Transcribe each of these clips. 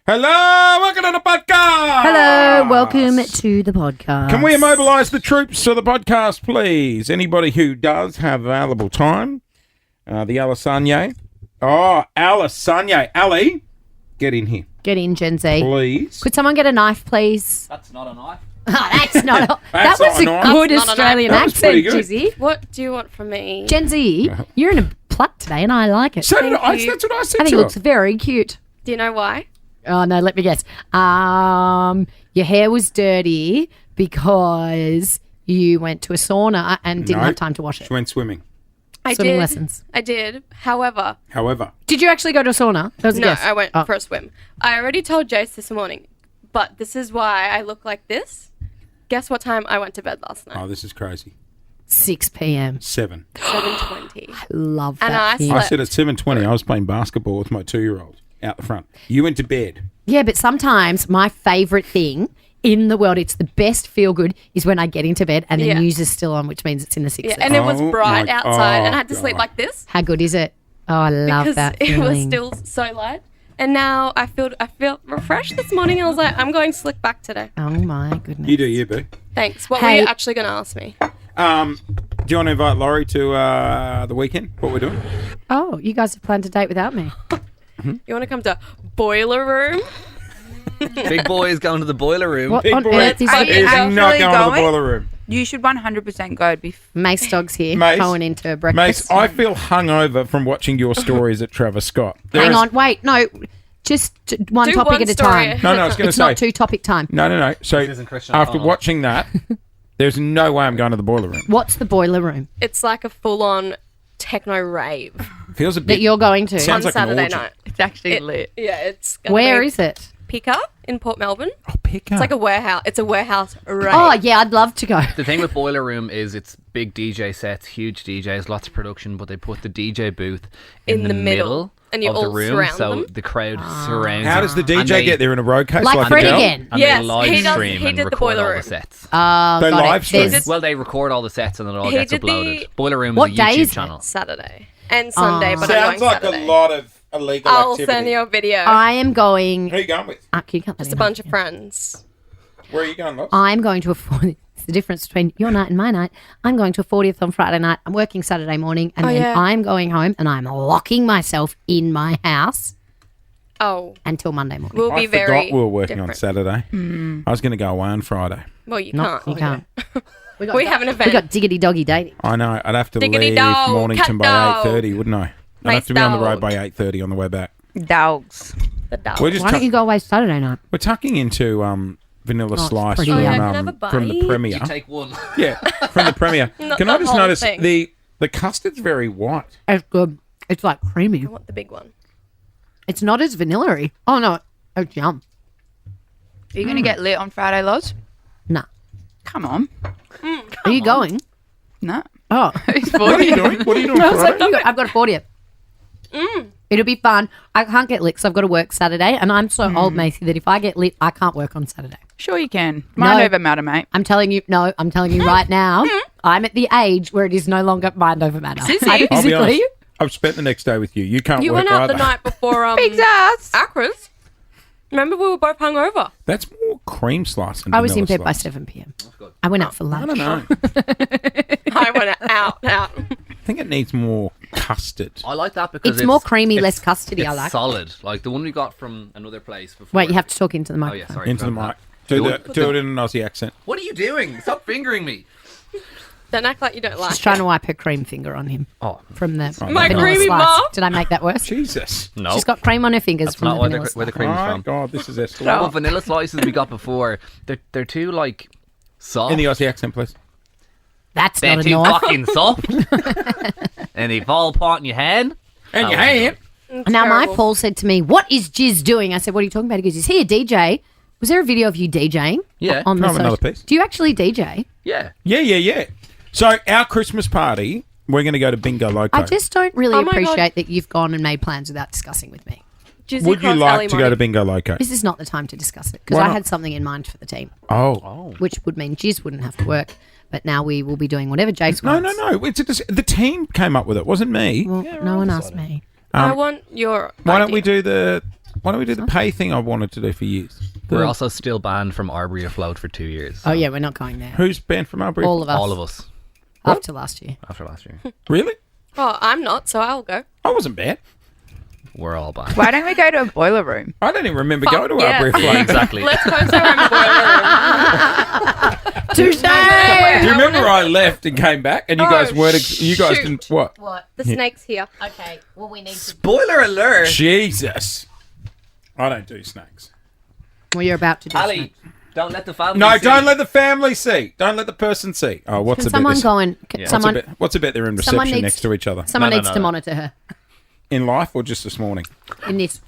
Hello, welcome to the podcast. Hello, welcome to the podcast. Can we immobilise the troops for the podcast, please? Anybody who does have available time. The Alassane. Oh, Alassane. Ali, get in here, Get in, Gen Z. please. Could someone get a knife, please? That's not a knife. Oh, that's not a... That's that was not a a knife. good That's not a Australian knife. That was accent, pretty good. Jizzy. What do you want from me? Gen Z, you're in a plat today and I like it. So did Thank I. you. That's what I said I think to it her. looks very cute. Do you know why? Oh, no, let me guess. Your hair was dirty because you went to a sauna and didn't No. have time to wash it. She went swimming. Swimming lessons. I did. However, However, Did you actually go to a sauna? That was a no, guess. I went Oh. for a swim. I already told Jace this morning, but this is why I look like this. Guess what time I went to bed last night? oh, this is crazy. 6 p.m. 7. 7:20. Love And that. I for you. I slept. said at 7:20 I was playing basketball with my 2-year-old out the front. You went to bed. Yeah, but sometimes my favourite thing in the world, it's the best feel good, is when I get into bed and the Yeah. news is still on, which means it's in the 60s. Yeah, and it was Oh bright my- outside, and I oh had to sleep God. like this How good is it? Oh, I love because that it was feeling. still so light. And now I feel refreshed this morning. I was like, I'm going slick back today. Oh my goodness. You do you, boo. Thanks. What were Hey. you actually going to ask me? Do you want to invite Laurie to the weekend? What we're doing? Oh, you guys have planned a date without me. You want to come to Boiler Room? Big boy is going to the boiler room. What Big on boy earth is Are is you it? actually not going to the going? boiler room. You should 100% go. It'd be Mace Dog's here, Mace. going into Mace, breakfast. I feel hungover from watching your stories at Travis Scott. There Hang is- on, wait, no. Just one Do topic one at a story. time. No, I was going to It's say. not two topic time. No. So isn't Christian after O'Connell. watching that, there's no way I'm going to the boiler room. What's the boiler room It's like a full-on techno rave Feels a that bit. you're going to? Sounds on like an Saturday orgy. night. it's actually lit. Yeah, it's gonna Where be is it? Picker in Port Melbourne. Oh, pick up. It's like a warehouse. It's a warehouse rave. Oh, yeah, I'd love to go. The thing with Boiler Room is it's big DJ sets, huge DJs, lots of production, but they put the DJ booth in the middle and you of the all room, surround so them. the crowd surrounds. How does the them, and DJ they- get there in a road case? Like a Fred girl? again. And Yes, they live he does- stream he and did the record boiler all room. the sets. They Got it. live stream. There's- Well, they record all the sets and it all He gets did the- uploaded. Boiler Room What is a day YouTube is it? channel. Saturday and Sunday, but Sounds I'm going like Saturday. a lot of illegal I'll activity. send you a video. I am going. Who are you going with? You can't let Just me a know. bunch of friends. Where are you going, Lots? I'm going to a 40th. It's the difference between your night and my night. I'm going to a 40th on Friday night. I'm working Saturday morning, and Oh, then yeah. I'm going home and I'm locking myself in my house Oh, until Monday morning. we'll I be forgot very we were working on different. Saturday. I was going to go away on Friday. Well, you No, can't. you can't. We have an event. We got diggity doggy dating. I know. I'd have to Diggity leave dog, Mornington cat by dog. 8:30, wouldn't I? I'd Nice have to be on the road dog. by 8:30 on the way back. Dogs. The dog. We're just Why don't you go away Saturday night? we're tucking into Vanilla it's Slice pretty from, yummy. Oh, yeah, can I have a from the bite? Premier. You take one. Yeah, from the Premier. Not Can I the just whole notice thing. the custard's very white. It's good. It's like creamy. I want the big one. It's not as vanilla-y. Oh, no. It's yum. Are you going to get lit on Friday, Loz? Nah. Come on. Are you going? No. Oh. It's What are 40. you doing? What are you doing I was like, Friday? I've got a 40th. It'll be fun. I can't get lit because I've got to work Saturday, and I'm so old, Macy, that if I get lit, I can't work on Saturday. Sure you can. Mind No. over matter, mate. I'm telling you right now, I'm at the age where it is no longer mind over matter. Sissy. I I'll be physically, honest. I've spent the next day with you. You can't You work went out either. the night before Big ass. Acras. Remember, we were both hungover. That's more cream slice than I was in vanilla bed by slice. 7 p.m. I went out for I lunch. don't know. I went out. I think it needs more custard. I like that because It's more creamy, it's- less custardy, I It's like it. solid. Like the one we got from another place before. Wait, you have to talk into the Oh microphone. yeah, sorry. Into the forgot mic. that. Do it in an Aussie accent. What are you doing? Stop fingering me. Don't act like you don't like She's trying it. to wipe her cream finger on him Oh from the My vanilla creamy slice. mom. Did I make that worse? Jesus. no, She's got cream on her fingers that's from not the where vanilla the slice. cream is Oh, from. God, this is escalating. Well, vanilla slices we got before, they're too like soft. In the Aussie accent, please. That's they're not a too knife. fucking soft, and they fall apart in your hand. And Oh, your hand. Now, my Terrible. Paul said to me, "What is Jizz doing?" I said, "What are you talking about?" He goes, "Is he a DJ?" Was there a video of you DJing? Yeah. On Can I have the another social- piece? Do you actually DJ? Yeah. Yeah. So our Christmas party, we're going to go to Bingo Loco. I just don't really Oh my God. appreciate that you've gone and made plans without discussing with me. Jizzy Would you Cross like Ali to go Money. to Bingo Loco? This is not the time to discuss it because Why I not? had something in mind for the team, Oh. which would mean Jizz wouldn't have to work. But now we will be doing whatever Jace No. wants. It's the team came up with it, wasn't me. Well, no one asked me. I want your Why don't idea. we do the Why don't we do the pay thing I wanted to do for years? We're also still banned from Arbury Afloat for 2 years. Oh, yeah, we're not going there. Who's banned from Albury? All of us. All of us After last year. after last year. Really? Oh, I'm not, so I'll go. I wasn't banned. We're all banned. Why don't we go to a boiler room? I don't even remember Fuck going to yeah. Albury Yeah, Float. exactly. Let's go to a boiler room. Touche! Do you remember I left and came back and you guys Oh, weren't? You guys shoot. didn't what? What? The snake's here. Okay, well, we need to... Spoiler alert. Jesus! I don't do snakes. Well, you're about to do Ali, snakes. don't let the family No, see. don't let the family see. Don't let the person see. Oh, what's Can a bit? someone This, go and... Yeah. Someone, what's a bit? They're in someone reception needs- next to each other someone No, no, needs no, to no. monitor her in life or just this morning. in this.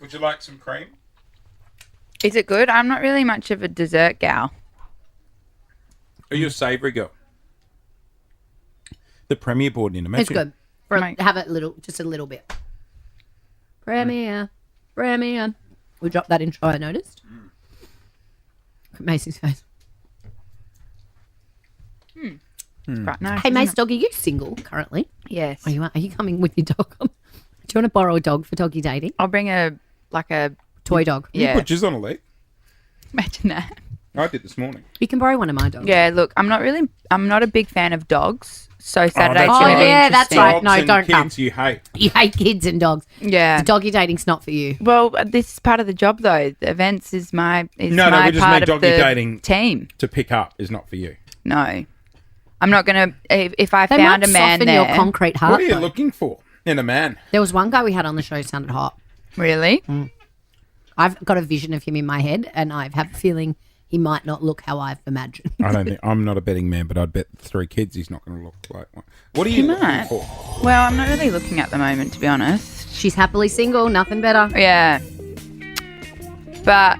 Would you like some cream? Is it good? I'm not really much of a dessert gal. Are you a savoury girl? The Premier board in. Imagine. It's good. Mate. Have it just a little bit. Premier. We dropped that intro, I noticed. Look at Macy's face. It's quite nice. Hey, isn't Mace it? dog, are you single currently? Yes. Are you coming with your dog? Do you want to borrow a dog for doggy dating? I'll bring a Toy dog. You yeah. put jizz on a leg. Imagine that. I did this morning. You can borrow one of my dogs. Yeah. Look, I'm not a big fan of dogs. So Saturday's that's gonna right. be Yeah, that's interesting. right. Dogs No, and don't come. kids you hate. You hate kids and dogs. Yeah. Doggy dating's not for you. Well, this is part of the job, though. The events is my No, my we just part mean of doggy the dating. team. To pick up is not for you. No, I'm not gonna. If I They found might a man soften there, your concrete heart. What are you though. looking for in a man? There was one guy we had on the show who sounded hot. really, I've got a vision of him in my head, and I have a feeling he might not look how I've imagined. I don't think I'm not a betting man, but I'd bet 3 kids he's not going to look like one. What are you looking might. for? well, I'm not really looking at the moment, to be honest. She's happily single, nothing better. Yeah, but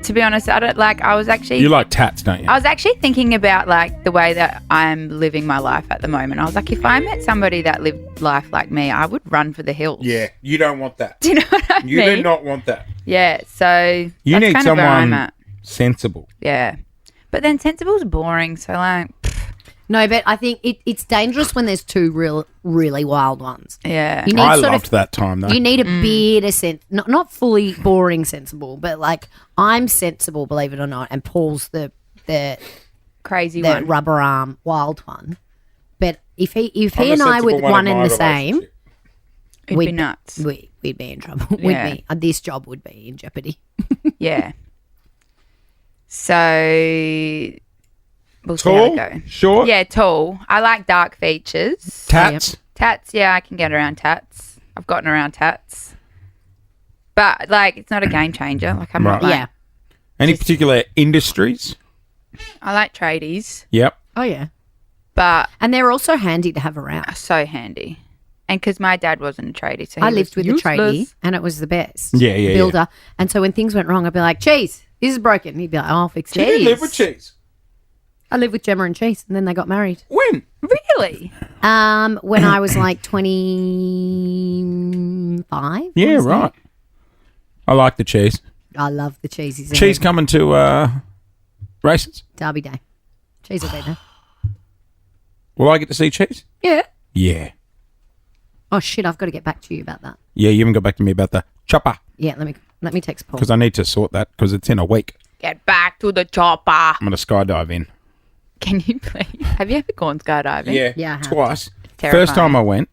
to be honest, I don't like. I was actually. You like tats, don't you? I was actually thinking about like the way that I'm living my life at the moment. I was like, if I met somebody that lived life like me, I would run for the hills. Yeah, you don't want that. Do you know what I You mean? do not want that. Yeah, so You that's need kind of where I'm someone at. sensible. Yeah, but then sensible's boring. So like, No, but I think it's dangerous when there's two really wild ones. yeah, You need I sort of- loved that time though. You need a bit of sense, not fully boring sensible, but like I'm sensible, believe it or not, and Paul's the crazy the one. rubber arm wild one. But if he I'm the and I were sensible one in and my the same, relationship. It'd be nuts. we'd be in trouble. Yeah. We'd be, this job would be in jeopardy. Yeah. So we'll see how Tall, it go. short, Yeah, tall. I like dark features. tats. Tats, yeah, I can get around tats. I've gotten around tats. But like it's not a game changer. Like I'm not Right. like Yeah. Any particular industries? I like tradies, Yep. Oh yeah. but And they're also handy to have around. are so handy. And because my dad wasn't a tradie, so he I lived was with a tradie, useless. and it was the best. Yeah, yeah, Builder. And so when things went wrong, I'd be like, "Cheese, this is broken." He'd be like, "Oh, I'll fix it." Do you live with cheese? I lived with Gemma and Cheese, and then they got married. When? Really? When I was like 25. Yeah, right. I like the cheese. I love the cheese. He's a Cheese head. coming to races. Derby Day. Cheese will be there. Will I get to see cheese? Yeah. Yeah. Oh shit! I've got to get back to you about that. Yeah, you haven't got back to me about the chopper Yeah, let me text Paul. because I need to sort that because it's in a week. Get back to the chopper. I'm going to skydive in. Can you please? Have you ever gone skydiving? Yeah, Yeah, I have. twice. Terrifying. First time I went,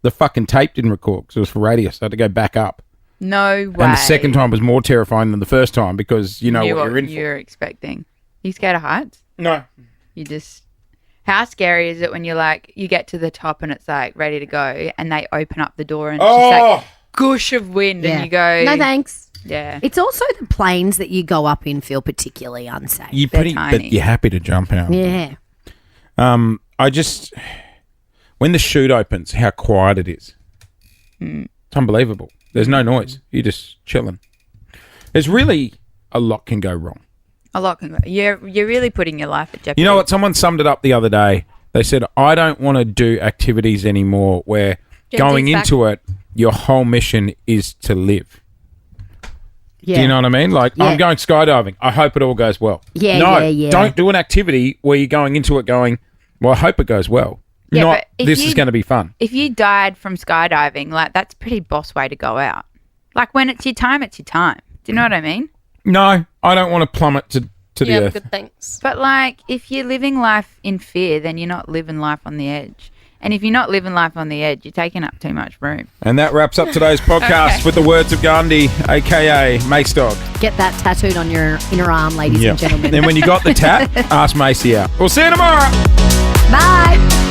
the fucking tape didn't record because it was for radio, so I had to go back up. No way. And the second time was more terrifying than the first time because you know Knew what you're in for. you're expecting. You scared of heights? No. You just. How scary is it when you're like, you get to the top and it's like ready to go and they open up the door and it's just like gush of wind yeah. and you go. No thanks. Yeah. It's also the planes that you go up in feel particularly unsafe. You're They're pretty, but tiny. you're happy to jump out. Yeah. I just, when the chute opens, how quiet it is. It's unbelievable. There's no noise. You're just chilling. There's really a lot can go wrong. A lot can go. You're really putting your life at jeopardy. You know what? Someone summed it up the other day. They said, I don't want to do activities anymore where Gen going Z's back. into it, your whole mission is to live. Yeah. Do you know what I mean? Like, Yeah. I'm going skydiving. I hope it all goes well. Yeah, no, yeah. don't do an activity where you're going into it going, well, I hope it goes well. Yeah, Not, but if this is you- going to be fun. If you died from skydiving, like that's a pretty boss way to go out. Like when it's your time, it's your time. Do you know what I mean? No, I don't want to plummet to the Yeah, earth. good thanks. But like, if you're living life in fear, then you're not living life on the edge. And if you're not living life on the edge, you're taking up too much room. And that wraps up today's podcast with the words of Gandhi, a.k.a. Mace Dog. Get that tattooed on your inner arm, ladies Yeah. and gentlemen. Then when you got the tat, ask Macy out. We'll see you tomorrow. Bye.